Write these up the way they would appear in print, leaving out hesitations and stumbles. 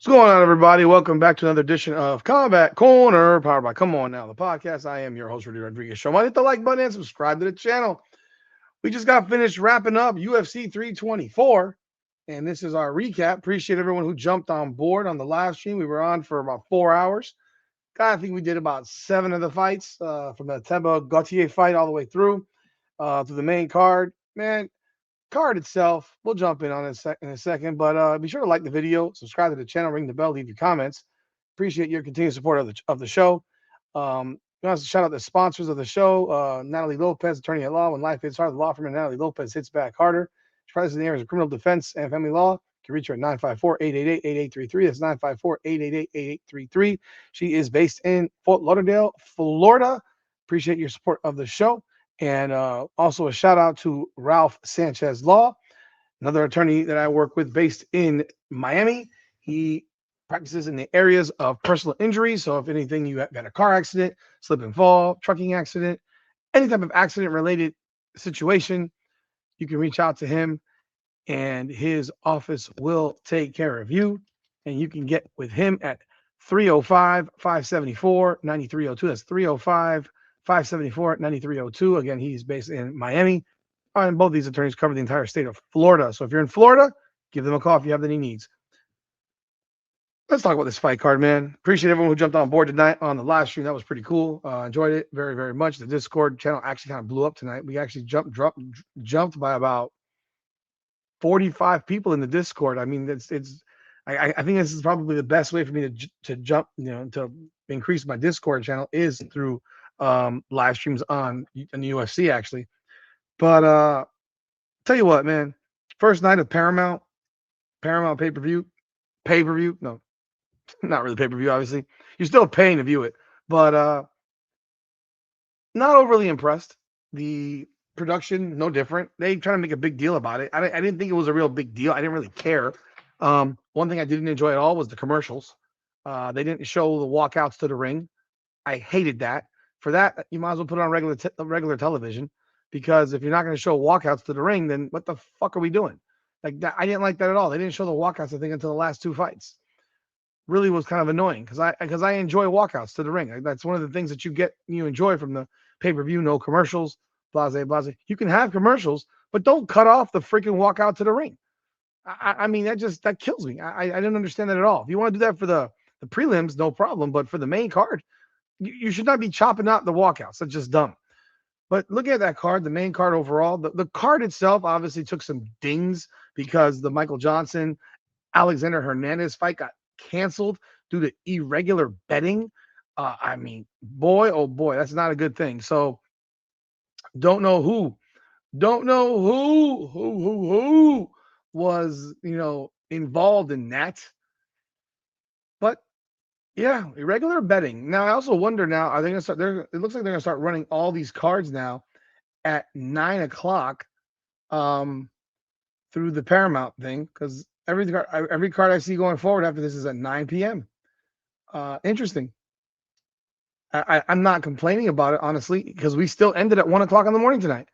What's going on, everybody? Welcome back to another edition of Combat Corner, powered by Come On Now, the podcast. I am your host, Rudy Rodriguez. Show. Hit the like button and subscribe to the channel. We just got finished wrapping up UFC 324, and this is our recap. Appreciate everyone who jumped on board on the live stream. We were on for about 4 hours. I think we did about 7 of the fights from the Gaethje fight all the way through to the main card. Man, card itself, we'll jump in on it in a second, but be sure to like the video, subscribe to the channel, ring the bell, leave your comments. Appreciate your continued support of the show. We want to shout out the sponsors of the show, Natalie Lopez, attorney at law. When life hits hard, the law firm of Natalie Lopez hits back harder. She practices in the areas of criminal defense and family law. You can reach her at 954-888-8833. That's 954-888-8833. She is based in Fort Lauderdale, Florida. Appreciate your support of the show. And also a shout out to Ralph Sanchez Law, another attorney that I work with based in Miami. He practices in the areas of personal injury. So if anything, you had a car accident, slip and fall, trucking accident, any type of accident related situation, you can reach out to him and his office will take care of you. And you can get with him at 305-574-9302. That's 305-574-9302. Again, he's based in Miami. And both these attorneys cover the entire state of Florida. So if you're in Florida, give them a call if you have any needs. Let's talk about this fight card, man. Appreciate everyone who jumped on board tonight on the live stream. That was pretty cool. Enjoyed it very, very much. The Discord channel actually kind of blew up tonight. We actually jumped by about 45 people in the Discord. I mean, I think this is probably the best way for me to jump, to increase my Discord channel is through live streams on the UFC actually. But tell you what, man, first night of Paramount pay-per-view, no, not really pay-per-view, obviously. You're still paying to view it, but not overly impressed. The production, no different. They try to make a big deal about it. I didn't think it was a real big deal. I didn't really care. One thing I didn't enjoy at all was the commercials. They didn't show the walkouts to the ring. I hated that. For that, you might as well put it on regular television, because if you're not going to show walkouts to the ring, then what the fuck are we doing? Like that, I didn't like that at all. They didn't show the walkouts, I think, until the last 2 fights. Really was kind of annoying because I enjoy walkouts to the ring. Like, that's one of the things that you enjoy from the pay-per-view. No commercials, blase. You can have commercials, but don't cut off the freaking walkout to the ring. I mean, that kills me. I didn't understand that at all. If you want to do that for the prelims, no problem. But for the main card, you should not be chopping out the walkouts. That's just dumb. But looking at that card, the main card overall, the card itself obviously took some dings because the Michael Johnson, Alexander Hernandez fight got canceled due to irregular betting. I mean, boy, oh boy, that's not a good thing. So don't know who was, involved in that. But yeah, irregular betting. Now I also wonder, now are they gonna start there? It looks like they're gonna start running all these cards now at 9 o'clock through the Paramount thing, because every card I see going forward after this is at 9 p.m. Interesting. I'm not complaining about it, honestly, because we still ended at 1 o'clock in the morning tonight.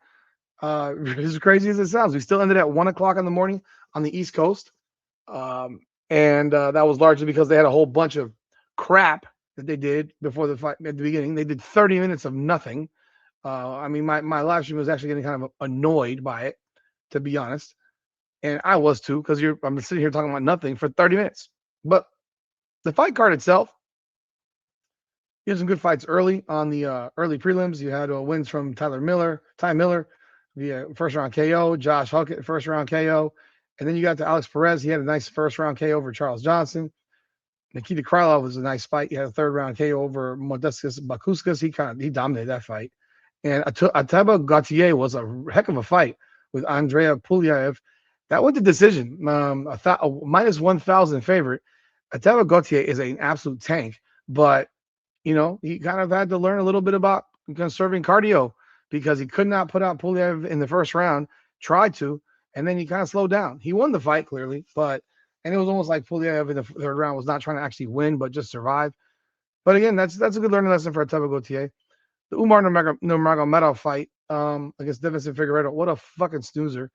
As crazy as it sounds, we still ended at 1 o'clock in the morning on the East Coast. And that was largely because they had a whole bunch of crap that they did before the fight at the beginning. They did 30 minutes of nothing. I mean, my live stream was actually getting kind of annoyed by it, to be honest. And I was too, because I'm sitting here talking about nothing for 30 minutes. But the fight card itself, you had some good fights early on the early prelims. You had wins from Ty Miller via first round KO, Josh Huckett first round KO, and then you got to Alex Perez. He had a nice first round KO over Charles Johnson. Nikita Krylov was a nice fight. He had a third round KO over Modestas Bakuskas. He dominated that fight. And Ateba Gautier was a heck of a fight with Andrea Pulyaev. That went to decision. A minus 1,000 favorite. Ateba Gautier is an absolute tank, but he kind of had to learn a little bit about conserving cardio, because he could not put out Pulyaev in the first round, tried to, and then he kind of slowed down. He won the fight clearly, and it was almost like Pulyaev in the third round was not trying to actually win, but just survive. But again, that's a good learning lesson for Ateba Gautier. The Umar Nurmagomedov fight against Deiveson Figueiredo, what a fucking snoozer.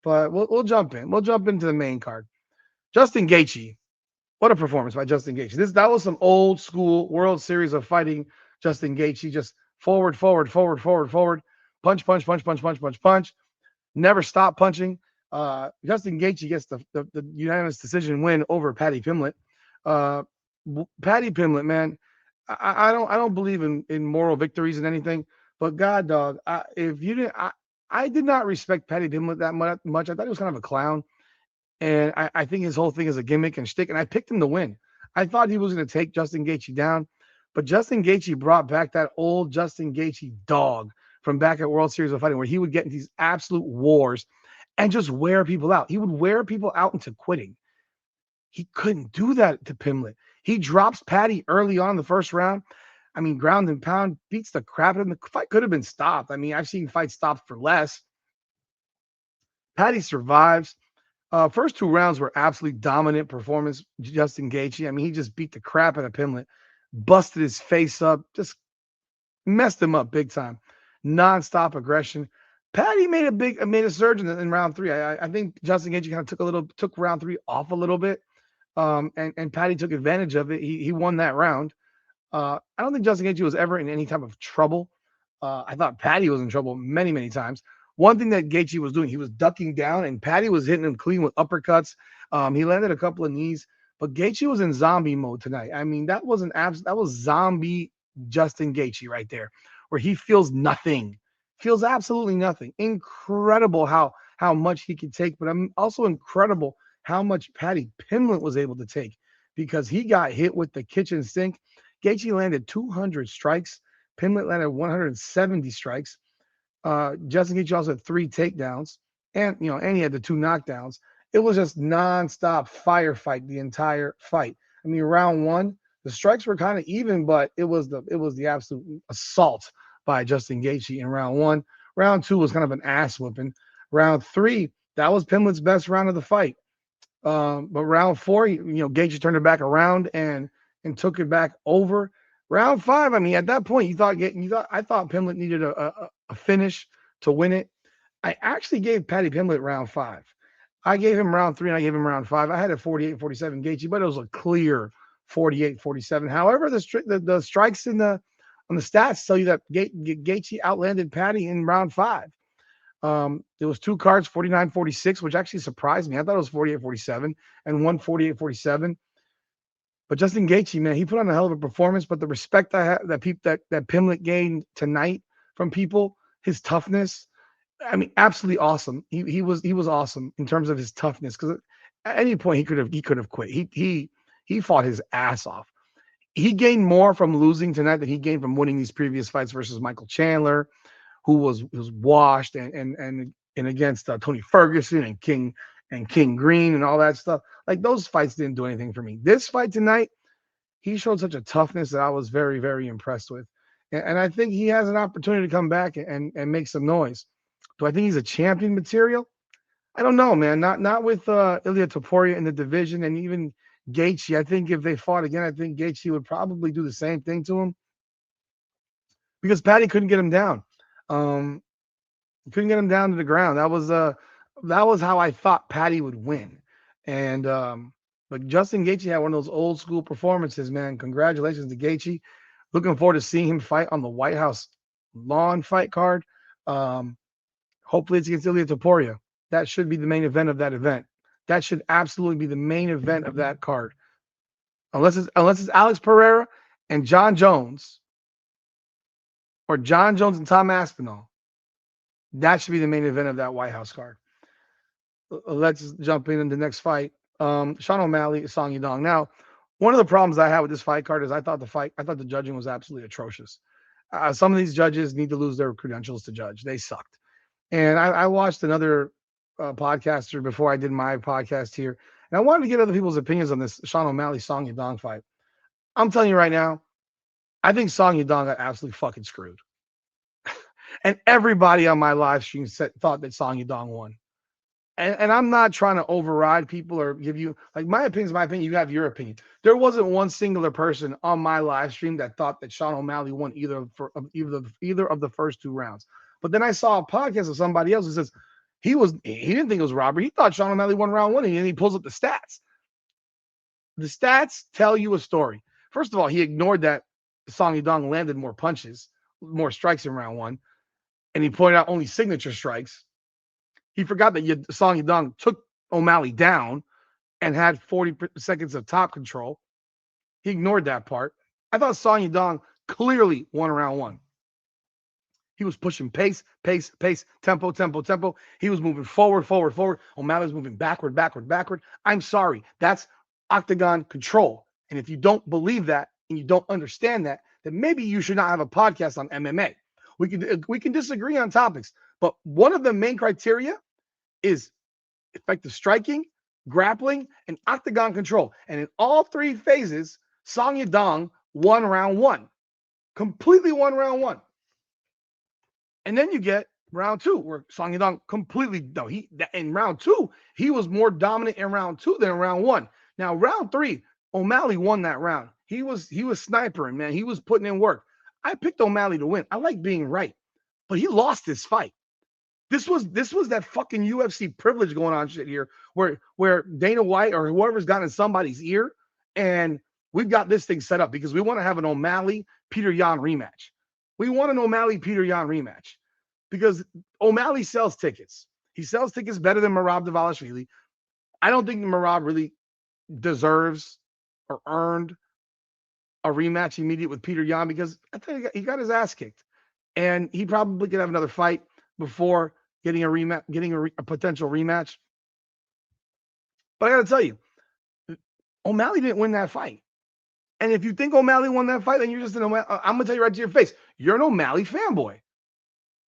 But we'll jump in. We'll jump into the main card. Justin Gaethje What a performance by Justin Gaethje. That was some old school World Series of fighting Justin Gaethje. Just forward, forward, forward, forward, forward, punch, punch, punch, punch, punch, punch, punch. Never stop punching. Justin Gaethje gets the unanimous decision win over Paddy Pimblett. Uh, Paddy Pimblett, man, I don't believe in moral victories and anything, but God, dog, if you didn't, I did not respect Paddy Pimblett that much. I thought he was kind of a clown. And I think his whole thing is a gimmick and shtick. And I picked him to win. I thought he was going to take Justin Gaethje down, but Justin Gaethje brought back that old Justin Gaethje dog from back at World Series of Fighting, where he would get in these absolute wars and just wear people out. He would wear people out into quitting. He couldn't do that to Pimblett. He drops Paddy early on in the first round. I mean, ground and pound, beats the crap out of him. The fight could have been stopped. I mean, I've seen fights stopped for less. Paddy survives. First two rounds were absolutely dominant performance. Justin Gaethje. I mean, he just beat the crap out of Pimblett, busted his face up, just messed him up big time. Nonstop aggression. Paddy made a surge in round three. I think Justin Gaethje kind of took round three off a little bit, and Paddy took advantage of it. He won that round. I don't think Justin Gaethje was ever in any type of trouble. I thought Paddy was in trouble many times. One thing that Gaethje was doing, he was ducking down, and Paddy was hitting him clean with uppercuts. He landed a couple of knees, but Gaethje was in zombie mode tonight. I mean, that was zombie Justin Gaethje right there, where he feels nothing, feels absolutely nothing. Incredible how much he could take, but I'm also incredible how much Paddy Pimblett was able to take, because he got hit with the kitchen sink. Gaethje landed 200 strikes. Pimblett landed 170 strikes. Justin Gaethje also had 3 takedowns, and he had the 2 knockdowns. It was just nonstop firefight the entire fight. I mean, round 1, the strikes were kind of even, but it was the absolute assault by Justin Gaethje in round 1. Round 2 was kind of an ass whipping. Round 3, that was Pimblett's best round of the fight. But round 4, Gaethje turned it back around and took it back over. Round 5, I mean, at that point, I thought Pimblett needed a finish to win it. I actually gave Paddy Pimblett round 5. I gave him round 3 and I gave him round 5. I had a 48-47 Gaethje, but it was a clear 48-47. However, the strikes on the stats tell you that Gaethje outlanded Paddy in round 5. There was 2 cards, 49-46, which actually surprised me. I thought it was 48-47 and 1 48-47. But Justin Gaethje, man, he put on a hell of a performance. But the respect that Pimblett gained tonight from people, his toughness, I mean, absolutely awesome. He was awesome in terms of his toughness, because at any point he could have quit. He fought his ass off. He gained more from losing tonight than he gained from winning these previous fights versus Michael Chandler, who was washed, and against Tony Ferguson and King Green and all that stuff. Like, those fights didn't do anything for me. This fight tonight, he showed such a toughness that I was very, very impressed with. And I think he has an opportunity to come back and make some noise. Do I think he's a champion material? I don't know, man. Not with Ilia Topuria in the division, and even Gaethje. I think if they fought again, I think Gaethje would probably do the same thing to him, because Paddy couldn't get him down. Couldn't get him down to the ground. That was how I thought Paddy would win. And but Justin Gaethje had one of those old school performances, man. Congratulations to Gaethje. Looking forward to seeing him fight on the White House lawn fight card. Hopefully it's against Ilia Topuria. That should be the main event of that event. That should absolutely be the main event of that card. Unless it's Alex Pereira and John Jones, or John Jones and Tom Aspinall. That should be the main event of that White House card. Let's jump in the next fight. Sean O'Malley, Song Yadong. Now, one of the problems I had with this fight card is I thought the judging was absolutely atrocious. Some of these judges need to lose their credentials to judge. They sucked. And I watched another podcaster before I did my podcast here, and I wanted to get other people's opinions on this Sean O'Malley Song Yadong fight. I'm telling you right now, I think Song Yadong got absolutely fucking screwed. And everybody on my live stream thought that Song Yadong won. And I'm not trying to override people or give you, like, my opinion is my opinion. You have your opinion. There wasn't one singular person on my live stream that thought that Sean O'Malley won either of the first 2 rounds. But then I saw a podcast of somebody else who says he didn't think it was robbery. He thought Sean O'Malley won round 1, and he pulls up the stats. The stats tell you a story. First of all, he ignored that Song Yadong landed more punches, more strikes in round one, and he pointed out only signature strikes. He forgot that Song Yadong took O'Malley down and had 40 seconds of top control. He ignored that part. I thought Song Yadong clearly won round one. He was pushing pace, tempo. He was moving forward. O'Malley was moving backward. I'm sorry. That's octagon control. And if you don't believe that and you don't understand that, then maybe you should not have a podcast on MMA. We can disagree on topics, but one of the main criteria is effective striking, grappling, and octagon control. And in all three phases, Song Yadong won round one. Completely won round one. And then you get round two, where Song Yadong in round two, he was more dominant in round two than in round one. Now, round three, O'Malley won that round. He was snipering, man. He was putting in work. I picked O'Malley to win. I like being right, but he lost this fight. This was that fucking UFC privilege going on shit here, where Dana White or whoever's got in somebody's ear, and we've got this thing set up because we want to have an O'Malley Peter Yan rematch. We want an O'Malley Peter Yan rematch because O'Malley sells tickets. He sells tickets better than Merab Dvalishvili. I don't think Merab really deserves or earned a rematch immediate with Peter Yan because I think he got his ass kicked, and he probably could have another fight before getting a rematch, a potential rematch. But I got to tell you, O'Malley didn't win that fight. And if you think O'Malley won that fight, then you're just I'm going to tell you right to your face, you're an O'Malley fanboy.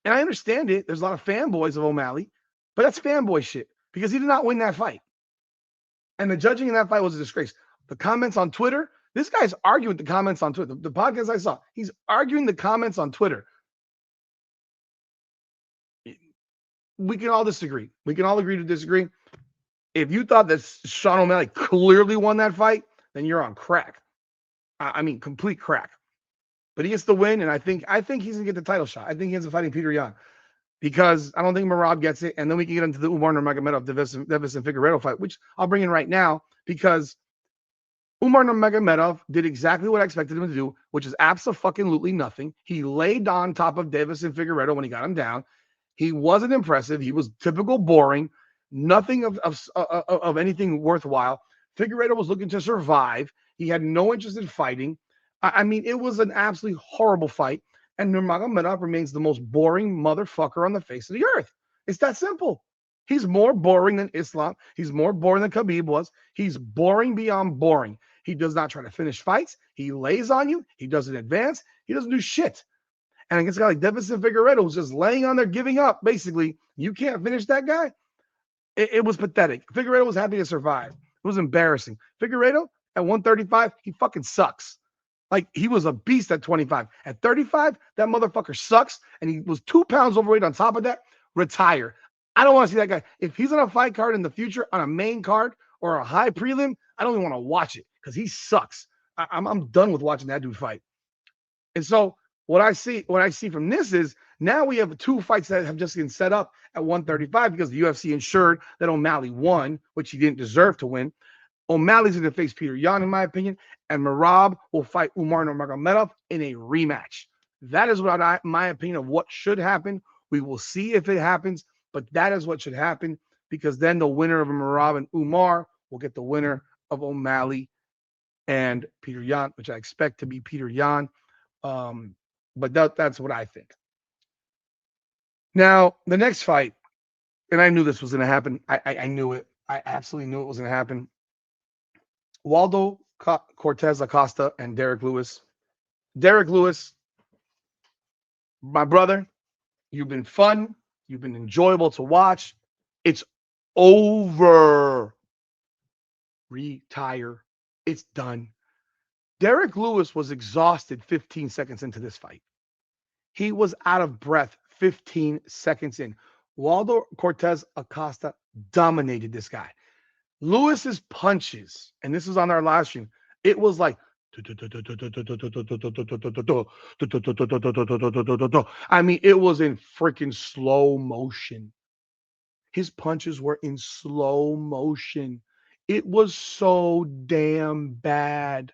And I understand it. There's a lot of fanboys of O'Malley, but that's fanboy shit because he did not win that fight. And the judging in that fight was a disgrace. The comments on Twitter, this guy's arguing the comments on Twitter. The podcast I saw, he's arguing the comments on Twitter. We can all disagree. We can all agree to disagree. If you thought that Sean O'Malley clearly won that fight, then you're on crack. I mean, complete crack. But he gets the win, and I think he's gonna get the title shot. I think he ends up fighting Peter Yan because I don't think Merab gets it. And then we can get into the Umar Nurmagomedov Davis and Figueiredo fight, which I'll bring in right now because Umar Nurmagomedov did exactly what I expected him to do, which is absolutely nothing. He laid on top of Davis and Figueiredo when he got him down. He wasn't impressive. He was typical boring. Nothing of anything worthwhile. Figueiredo was looking to survive. He had no interest in fighting. I mean, it was an absolutely horrible fight. And Nurmagomedov remains the most boring motherfucker on the face of the earth. It's that simple. He's more boring than Islam. He's more boring than Khabib was. He's boring beyond boring. He does not try to finish fights. He lays on you. He doesn't advance. He doesn't do shit. And against a guy like Davison Figueiredo, who's just laying on there, giving up, basically, you can't finish that guy. It was pathetic. Figueiredo was happy to survive. It was embarrassing. Figueiredo, at 135, he fucking sucks. Like, he was a beast at 25. At 35, that motherfucker sucks, and he was 2 pounds overweight on top of that. Retire. I don't want to see that guy. If he's on a fight card in the future, on a main card or a high prelim, I don't even want to watch it because he sucks. I'm done with watching that dude fight. And so what I see from this is now we have 2 fights that have just been set up at 135 because the UFC ensured that O'Malley won, which he didn't deserve to win. O'Malley's going to face Peter Yan, in my opinion, and Merab will fight Umar Nurmagomedov in a rematch. That is what my opinion of what should happen. We will see if it happens, but that is what should happen because then the winner of Merab and Umar will get the winner of O'Malley and Peter Yan, which I expect to be Peter Yan. But that's what I think. Now, the next fight, and I knew this was going to happen. I knew it. I absolutely knew it was going to happen. Waldo Cortez Acosta and Derek Lewis. Derek Lewis, my brother, you've been fun. You've been enjoyable to watch. It's over. Retire. It's done. Derek Lewis was exhausted 15 seconds into this fight. He was out of breath 15 seconds in. Waldo Cortez Acosta dominated this guy. Lewis's punches, and this was on our live stream, it was like, I mean, it was in freaking slow motion. His punches were in slow motion. It was so damn bad.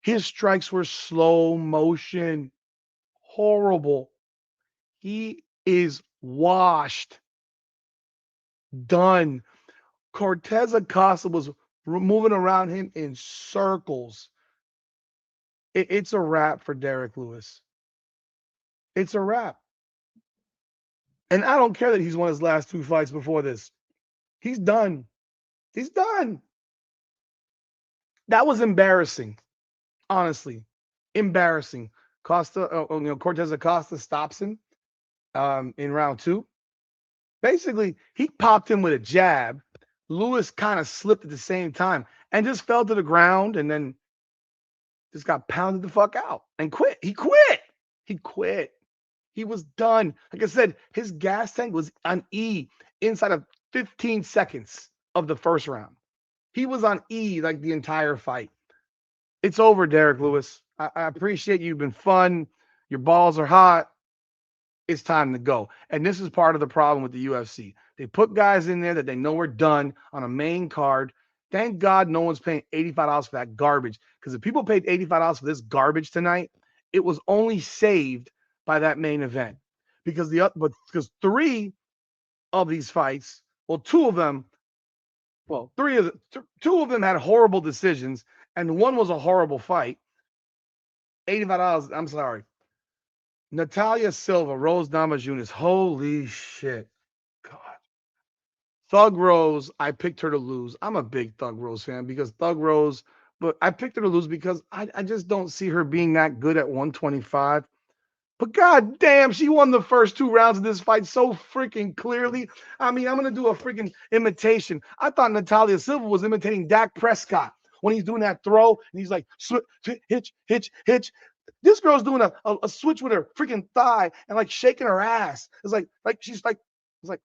His strikes were slow motion. Horrible. He is washed. Done. Cortez Acosta was moving around him in circles. It's a wrap for Derek Lewis. It's a wrap. And I don't care that he's won his last 2 fights before this. He's done. He's done. That was embarrassing. Honestly, embarrassing. Cortez Acosta stops him in round 2. Basically, he popped him with a jab. Lewis kind of slipped at the same time and just fell to the ground and then just got pounded the fuck out and quit. He quit. He quit. He was done. Like I said, his gas tank was on E inside of 15 seconds of the first round. He was on E like the entire fight. It's over, Derek Lewis. I appreciate you've been fun. Your balls are hot. It's time to go. And this is part of the problem with the UFC. They put guys in there that they know are done on a main card. Thank God no one's paying $85 for that garbage. Because if people paid $85 for this garbage tonight, it was only saved by that main event. Because 3 of these fights, well, 2 of them, well, 2 of them had horrible decisions, and 1 was a horrible fight. $85, I'm sorry. Natalia Silva, Rose Namajunas. Holy shit. God. Thug Rose, I picked her to lose. I'm a big Thug Rose fan because Thug Rose, but I picked her to lose because I just don't see her being that good at 125. But god damn, she won the first 2 rounds of this fight so freaking clearly. I mean, I'm going to do a freaking imitation. I thought Natalia Silva was imitating Dak Prescott when he's doing that throw and he's like, hitch. This girl's doing a switch with her freaking thigh and like shaking her ass. It's like she's like, it's like,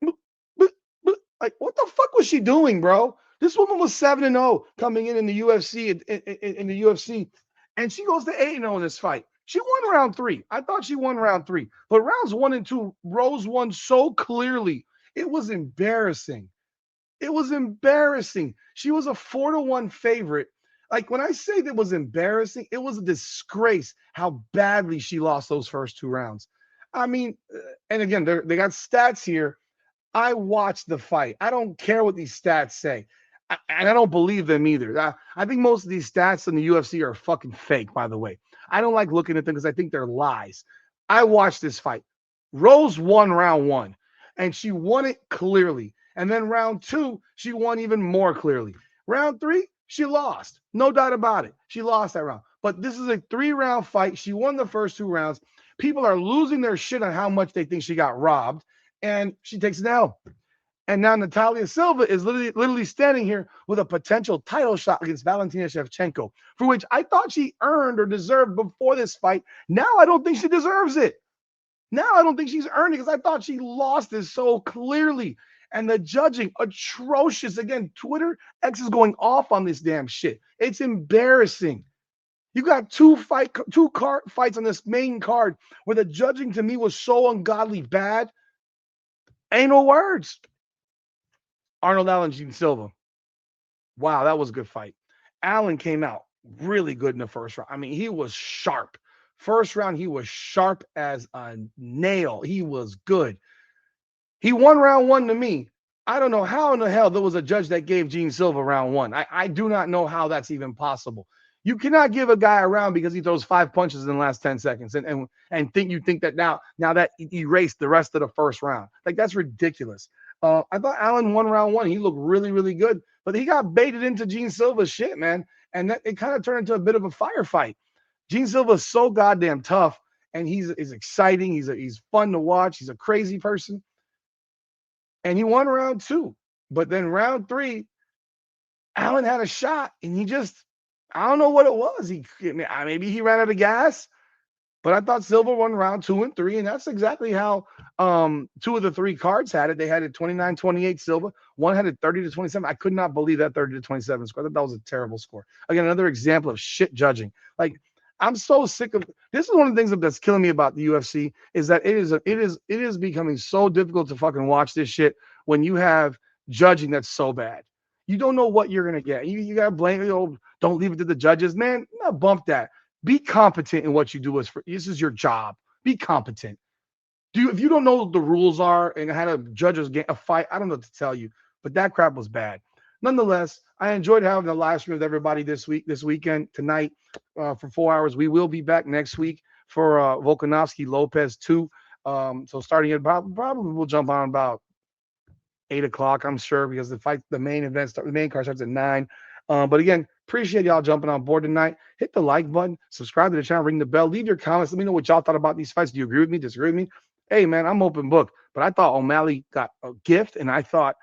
like what the fuck was she doing, bro? This woman was 7-0 coming in the UFC in the UFC, and she goes to 8-0 in this fight. She won round 3. I thought she won round 3, but rounds 1 and 2, Rose won so clearly. It was embarrassing. It was embarrassing. She was a 4-1 favorite. Like when I say that was embarrassing, it was a disgrace how badly she lost those first 2 rounds. I mean, and again, they got stats here. I watched the fight. I don't care what these stats say. And I don't believe them either. I think most of these stats in the UFC are fucking fake, by the way. I don't like looking at them because I think they're lies. I watched this fight. Rose won round 1, and she won it clearly. And then round 2, she won even more clearly. Round 3, she lost. No doubt about it. She lost that round. But this is a 3-round fight. She won the first 2 rounds. People are losing their shit on how much they think she got robbed. And she takes an L. And now Natalia Silva is literally standing here with a potential title shot against Valentina Shevchenko, for which I thought she earned or deserved before this fight. Now I don't think she deserves it. Now I don't think she's earned it because I thought she lost this so clearly. And the judging, atrocious. Again, Twitter X is going off on this damn shit. It's embarrassing. You got 2 fights on this main card where the judging to me was so ungodly bad. Ain't no words. Arnold Allen, Gene Silva. Wow, that was a good fight. Allen came out really good in the first round. I mean, he was sharp. First round, he was sharp as a nail. He was good. He won round 1 to me. I don't know how in the hell there was a judge that gave Gene Silva round 1. I do not know how that's even possible. You cannot give a guy a round because he throws 5 punches in the last 10 seconds and think that now that erased the rest of the first round. Like, that's ridiculous. I thought Allen won round 1. He looked really, really good, but he got baited into Gene Silva's shit, man. And it kind of turned into a bit of a firefight. Gene Silva is so goddamn tough, and he's exciting. He's fun to watch. He's a crazy person. And he won round 2. But then round 3, Allen had a shot, and I don't know what it was. Maybe he ran out of gas. But I thought Silva won round 2 and 3, and that's exactly how 2 of the 3 cards had it. They had it 29-28 Silva. One had it 30-27. I could not believe that 30-27 score. I thought that was a terrible score. Again, another example of shit judging. Like, I'm so sick of this. Is one of the things that's killing me about the UFC is that it is becoming so difficult to fucking watch this shit when you have judging that's so bad. You don't know what you're gonna get. You gotta blame. Don't leave it to the judges, man. No, bump that. Be competent in what you do. This is your job. Be competent. If you don't know what the rules are and how to judge a fight, I don't know what to tell you. But that crap was bad. Nonetheless, I enjoyed having the live stream with everybody this weekend, tonight, for 4 hours. We will be back next week for Volkanovski Lopez 2. So starting at probably we'll jump on about 8 o'clock, I'm sure, because the main card starts at 9. But again, appreciate y'all jumping on board tonight. Hit the like button, subscribe to the channel, ring the bell, leave your comments. Let me know what y'all thought about these fights. Do you agree with me? Disagree with me? Hey, man, I'm open book. But I thought O'Malley got a gift, and I thought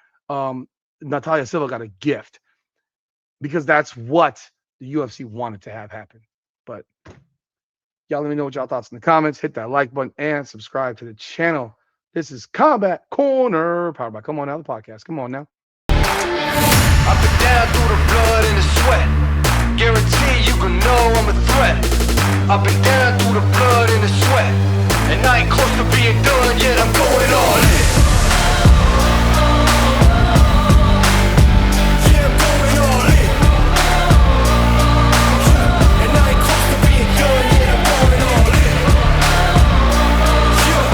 Natalia Silva got a gift, because that's what the UFC wanted to have happen. But y'all let me know what y'all thoughts in the comments. Hit that like button and subscribe to the channel. This is Combat Corner, powered by Come On Now, the podcast. Come on now. I've been down through the blood and the sweat. Guarantee you can know I'm a threat. I've been down through the blood and the sweat. And I ain't close to being done yet, I'm going all in. Yeah, I'm going all in. And I ain't close to being done yet, I'm going all in. Yeah.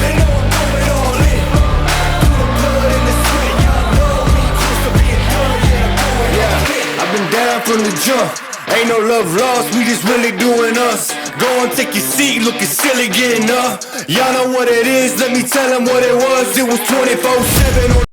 They know I'm going all in. Through the blood and the sweat, y'all know me close to being done yet, I'm going all in. I've been down from the jump. Ain't no love lost, we just really doing us. Go and take your seat, looking silly getting up. Y'all know what it is, let me tell them what it was. It was 24/7 on